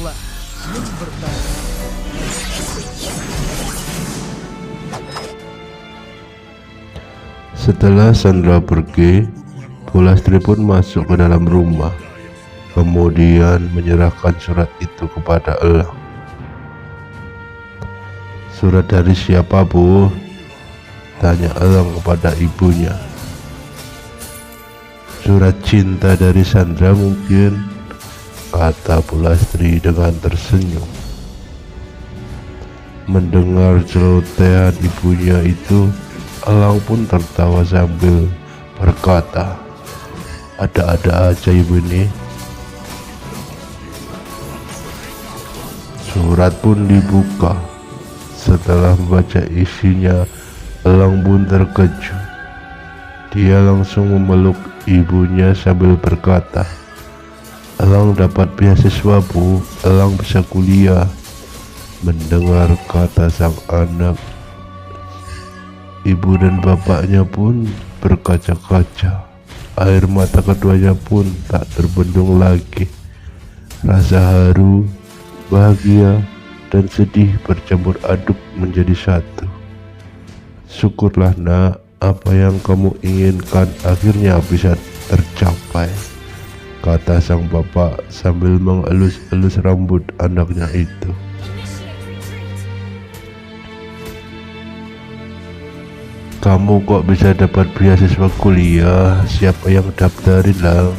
Ikutlah yang bertanya. Setelah Sandra pergi, Bu Lastri pun masuk ke dalam rumah, kemudian menyerahkan surat itu kepada Elang. "Surat dari siapa, Bu?" tanya Elang kepada ibunya. "Surat cinta dari Sandra mungkin," kata Bu Lastri dengan tersenyum. Mendengar celotehan ibunya itu, Elang pun tertawa sambil berkata, "Ada-ada aja ibu ini." Surat pun dibuka. Setelah membaca isinya, Elang pun terkejut. Dia langsung memeluk ibunya sambil berkata, "Elang dapat beasiswa, Bu. Elang bisa kuliah." Mendengar kata sang anak, ibu dan bapaknya pun berkaca-kaca. Air mata keduanya pun tak terbendung lagi. Rasa haru, bahagia, dan sedih bercampur aduk menjadi satu. "Syukurlah nak, apa yang kamu inginkan akhirnya bisa tercapai," kata sang bapak sambil mengelus-elus rambut anaknya itu. "Kamu kok bisa dapat beasiswa kuliah? Siapa yang daftarin, Lang?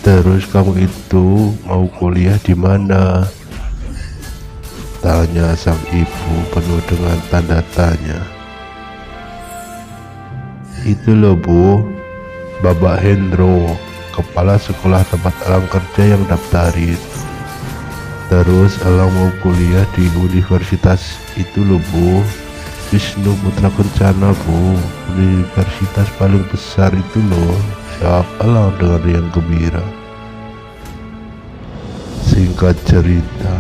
Terus kamu itu mau kuliah di mana?" tanya sang ibu penuh dengan tanda tanya. "Itu loh, Bu, Bapak Hendro, kepala sekolah tempat Elang kerja yang daftarin. Terus Elang mau kuliah di universitas itu loh, Bu. Wisnu Putra Kencana, Bu. Universitas paling besar itu loh," jawab Elang dengan riang gembira. Singkat cerita,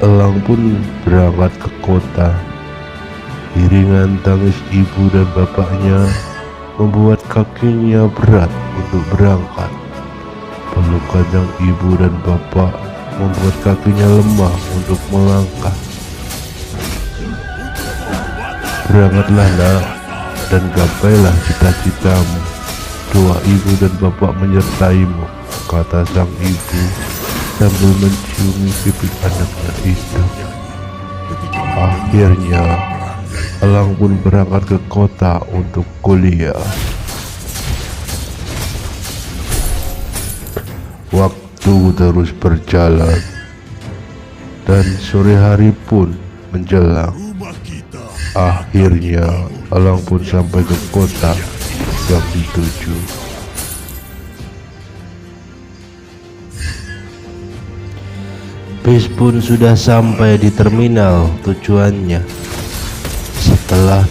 Elang pun berangkat ke kota. Iringan tangis ibu dan bapaknya membuat kakinya berat untuk berangkat. Pelukan sang ibu dan bapak membuat kakinya lemah untuk melangkah. "Berangkatlah nak, dan gapailah cita-citamu. Doa ibu dan bapak menyertaimu," kata sang ibu sambil menciumi pipi anaknya itu. Akhirnya Elang pun berangkat ke kota untuk kuliah. Waktu terus berjalan dan sore hari pun menjelang. Akhirnya Elang pun sampai ke kota yang dituju. Bis pun sudah sampai di terminal tujuannya. Setelah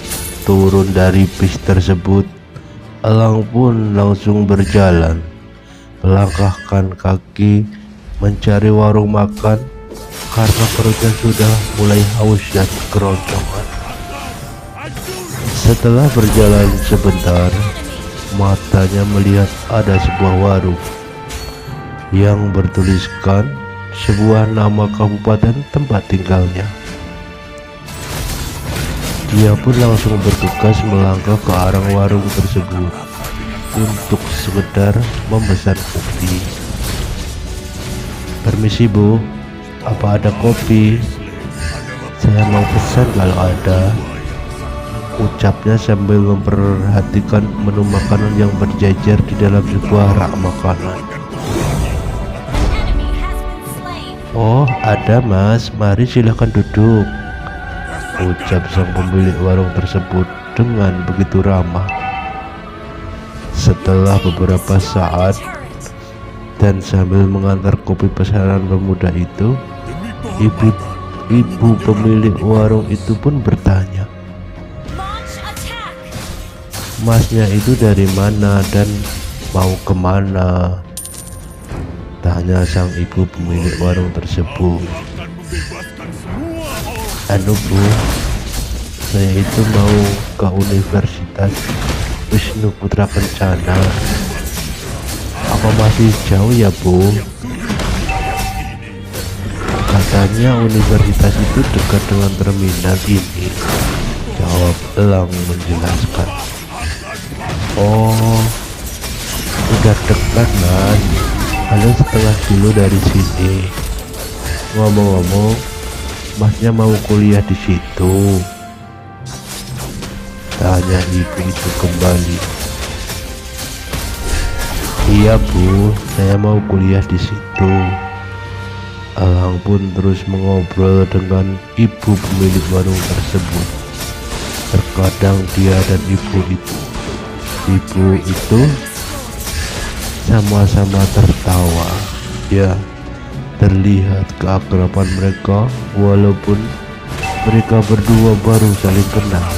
turun dari bis tersebut, Elang pun langsung berjalan, melangkahkan kaki mencari warung makan karena perutnya sudah mulai haus dan keroncongan. Setelah berjalan sebentar, matanya melihat ada sebuah warung yang bertuliskan sebuah nama kabupaten tempat tinggalnya. Dia pun langsung bergegas melangkah ke arah warung tersebut untuk sekedar memesan kopi. "Permisi, Bu, apa ada kopi? Saya mau pesan kalau ada," ucapnya sambil memperhatikan menu makanan yang berjejer di dalam sebuah rak makanan. "Oh, ada Mas, mari silahkan duduk," ucap sang pemilik warung tersebut dengan begitu ramah. Setelah beberapa saat dan sambil mengantar kopi pesanan pemuda itu, ibu pemilik warung itu pun bertanya, "Masnya itu dari mana dan mau kemana?" tanya sang ibu pemilik warung tersebut. "Anu Bu, saya itu mau ke Universitas Wisnu Putra Kencana. Apa masih jauh ya Bu?" Katanya universitas itu dekat dengan terminal ini, jawab Elang menjelaskan. Oh, udah dekat mas, paling setengah kilo dari sini. Ngomong-ngomong, masnya mau kuliah di situ? Tanya ibu itu kembali. Iya bu, saya mau kuliah di situ. Elang pun terus mengobrol dengan ibu pemilik warung tersebut. Terkadang dia dan ibu itu sama-sama tertawa. Ya, terlihat keakraban mereka walaupun mereka berdua baru saling kenal.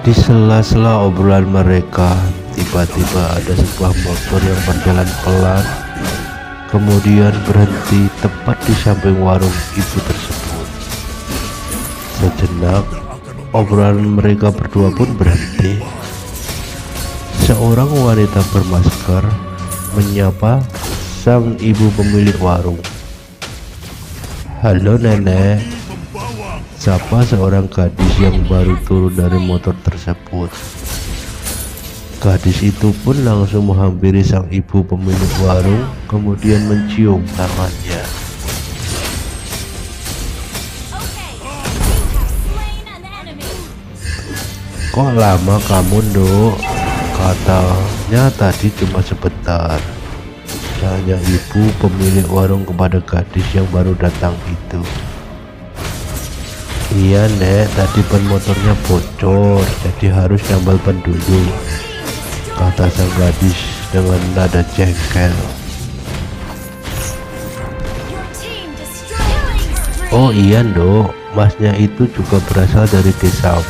Di sela-sela obrolan mereka, tiba-tiba ada sebuah motor yang berjalan pelan, kemudian berhenti tepat di samping warung ibu tersebut. Sejenak, obrolan mereka berdua pun berhenti. Seorang wanita bermasker menyapa sang ibu pemilik warung. Halo nenek, sapa seorang gadis yang baru turun dari motor tersebut. Gadis itu pun langsung menghampiri sang ibu pemilik warung, kemudian mencium tangannya. Kok lama kamu, Nduk? Katanya tadi cuma sebentar. Tanya ibu pemilik warung kepada gadis yang baru datang itu. Iya nek, tadi ban motornya bocor, jadi harus nambal ban dulu, kata sang gadis dengan nada jengkel. Oh iya Nduk, masnya itu juga berasal dari desa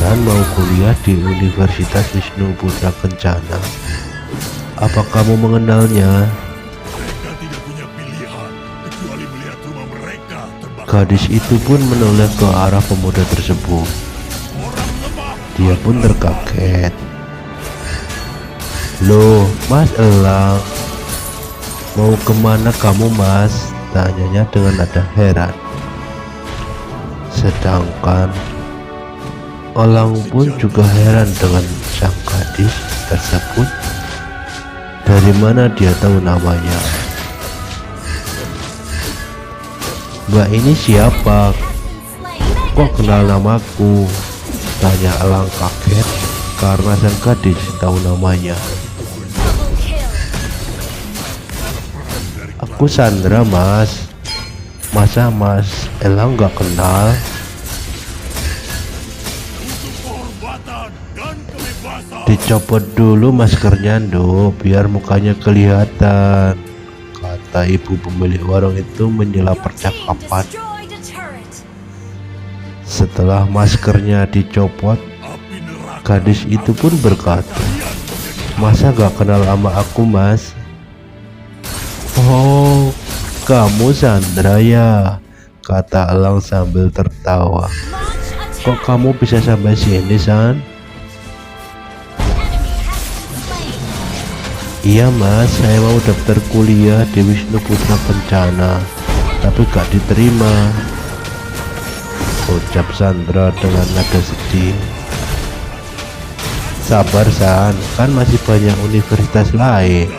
dan mau kuliah di Universitas Wisnu Putra Kencana. Apa kamu mengenalnya? Gadis itu pun menoleh ke arah pemuda tersebut. Dia pun terkaget. Loh, Mas Elang, mau kemana kamu mas? Tanyanya dengan nada heran. Sedangkan Elang pun juga heran dengan sang gadis tersebut. Dari mana dia tahu namanya? Mbak ini siapa? Kok kenal namaku? Tanya Elang kaget karena sang gadis tahu namanya. Aku Sandra mas. Masa mas Elang gak kenal? Dicopot dulu maskernya Nduk, biar mukanya kelihatan, kata ibu pemilik warung itu menyela percakapan. Setelah maskernya dicopot, gadis itu pun berkata, masa gak kenal sama aku mas? Oh, kamu Sandra ya, kata Elang sambil tertawa. Kok kamu bisa sampai sini San? Iya mas, saya mau daftar kuliah di Wisnu Putra Kencana, tapi gak diterima, ucap Sandra dengan nada sedih. Sabar San, kan masih banyak universitas lain,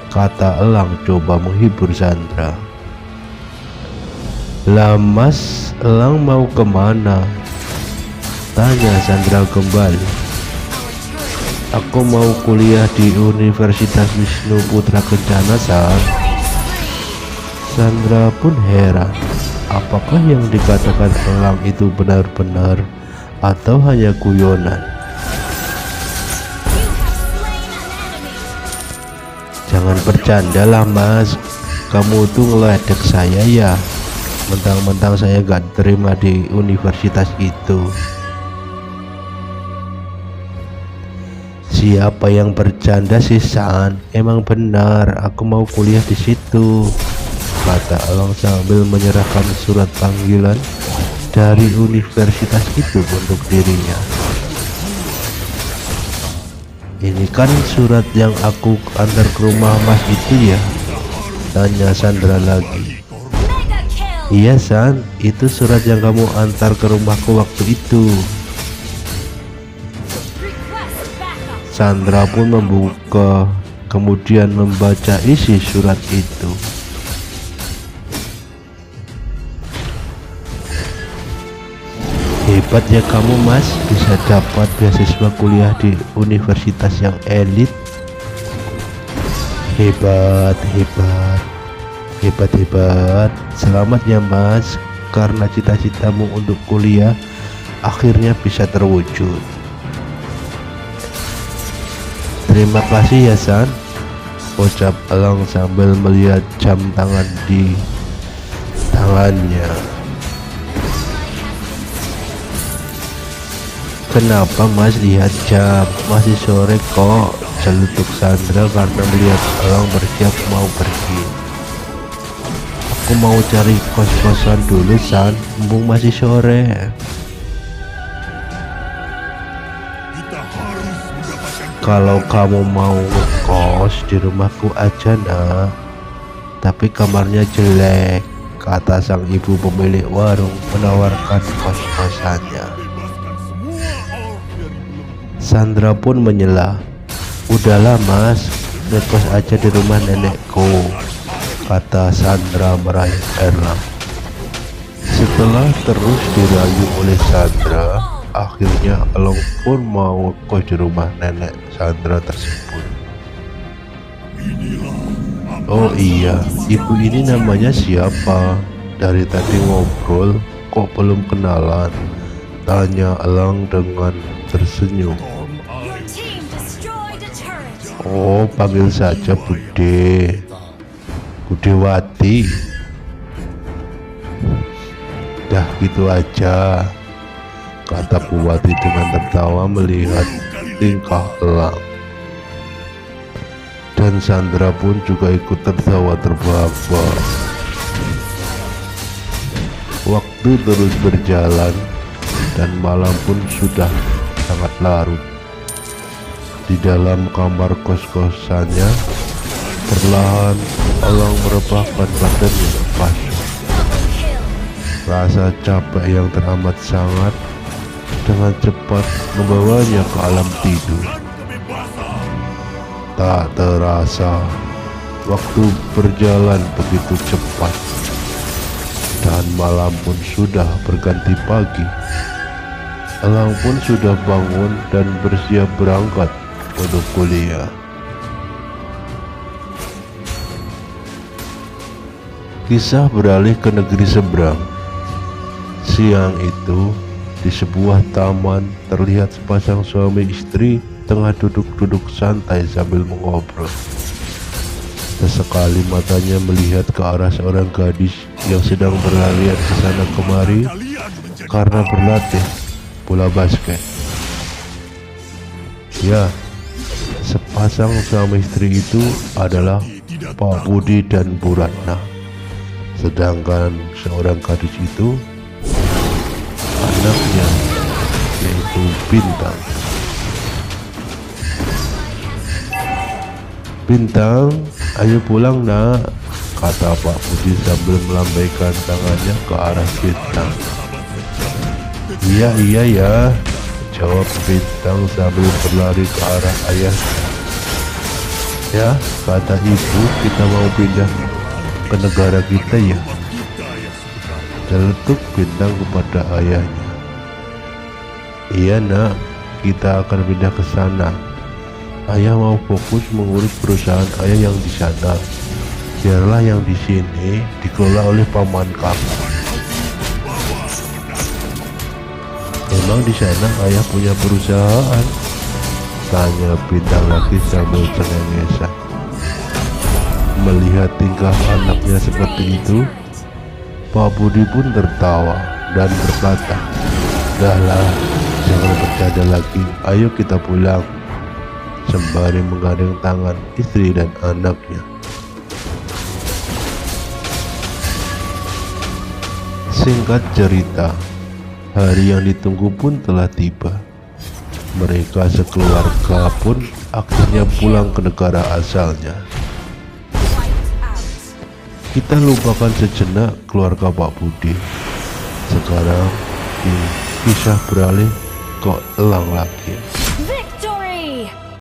kata Elang coba menghibur Sandra. Lah mas, Elang mau kemana? Tanya Sandra kembali. Aku mau kuliah di Universitas Wisnu Putra Kencana San. Sandra pun heran, apakah yang dikatakan Elang itu benar-benar atau hanya guyonan? Jangan bercanda lah mas, kamu tuh ngeledek saya ya, mentang-mentang saya gak terima di universitas itu. Siapa yang bercanda sih San? Emang benar aku mau kuliah di situ, kata Elang sambil menyerahkan surat panggilan dari universitas itu untuk dirinya. Ini kan surat yang aku antar ke rumah Mas itu ya? Tanya Sandra lagi. Iya San, itu surat yang kamu antar ke rumahku waktu itu. Sandra pun membuka, kemudian membaca isi surat itu. Hebat ya kamu Mas, bisa dapat beasiswa kuliah di universitas yang elit. Hebat, hebat, hebat, hebat. Selamat ya Mas, karena cita-citamu untuk kuliah akhirnya bisa terwujud. Terima kasih ya San, ucap Elang sambil melihat jam tangan di tangannya. Kenapa Mas lihat jam? Masih sore kok, celetuk Sandra karena melihat Elang bersiap mau pergi. Aku mau cari kos-kosan dulu San, mumpung masih sore. Kalau kamu mau ngekos di rumahku aja nak, tapi kamarnya jelek, kata sang ibu pemilik warung menawarkan kos-kosannya. Sandra pun menyela, udahlah Mas, ngekos aja di rumah nenekku, kata Sandra meraih Elang. Setelah terus dirayu oleh Sandra, akhirnya Elang pun mau ngekos di rumah nenek Sandra tersebut. Oh iya, ibu ini namanya siapa? Dari tadi ngobrol kok belum kenalan, tanya Elang dengan tersenyum. Oh, panggil saja Bude, Budewati. Dah gitu aja, kata Buwati dengan tertawa melihat tingkah Elang. Dan Sandra pun juga ikut tertawa terbahak-bahak. Waktu terus berjalan dan malam pun sudah sangat larut. Di dalam kamar kos-kosannya, perlahan Elang merebahkan badannya ke kasur. Rasa capek yang teramat sangat dengan cepat membawanya ke alam tidur. Tak terasa, waktu berjalan begitu cepat dan malam pun sudah berganti pagi. Elang pun sudah bangun dan bersiap berangkat untuk kuliah. Kisah beralih ke negeri seberang. Siang itu, di sebuah taman terlihat sepasang suami istri tengah duduk-duduk santai sambil mengobrol. Sesekali matanya melihat ke arah seorang gadis yang sedang berlarian ke sana kemari karena berlatih bola basket. Ya, sepasang suami istri itu adalah Pak Budi dan Bu Ratna. Sedangkan seorang gadis itu anaknya, yaitu Bintang. Bintang, ayo pulang nak, kata Pak Budi sambil melambaikan tangannya ke arah Bintang. Iya ya, jawab Bintang sambil berlari ke arah ayah. Ya, kata ibu, kita mau pindah ke negara kita ya, celetuk Bintang kepada ayahnya. Iya nak, kita akan pindah ke sana. Ayah mau fokus mengurus perusahaan ayah yang di sana. Biarlah yang di sini dikelola oleh paman kamu. Memang di sana ayah punya perusahaan? Tanya Bintang lagi sambil cengengesan. Melihat tingkah anaknya seperti itu, Pak Budi pun tertawa dan berkata, "Dahlah, jangan bercanda lagi, ayo kita pulang," sembari menggandeng tangan istri dan anaknya. Singkat cerita, hari yang ditunggu pun telah tiba. Mereka sekeluarga pun akhirnya pulang ke negara asalnya. Kita lupakan sejenak keluarga Pak Budi. Sekarang kisah beralih ke elang lagi.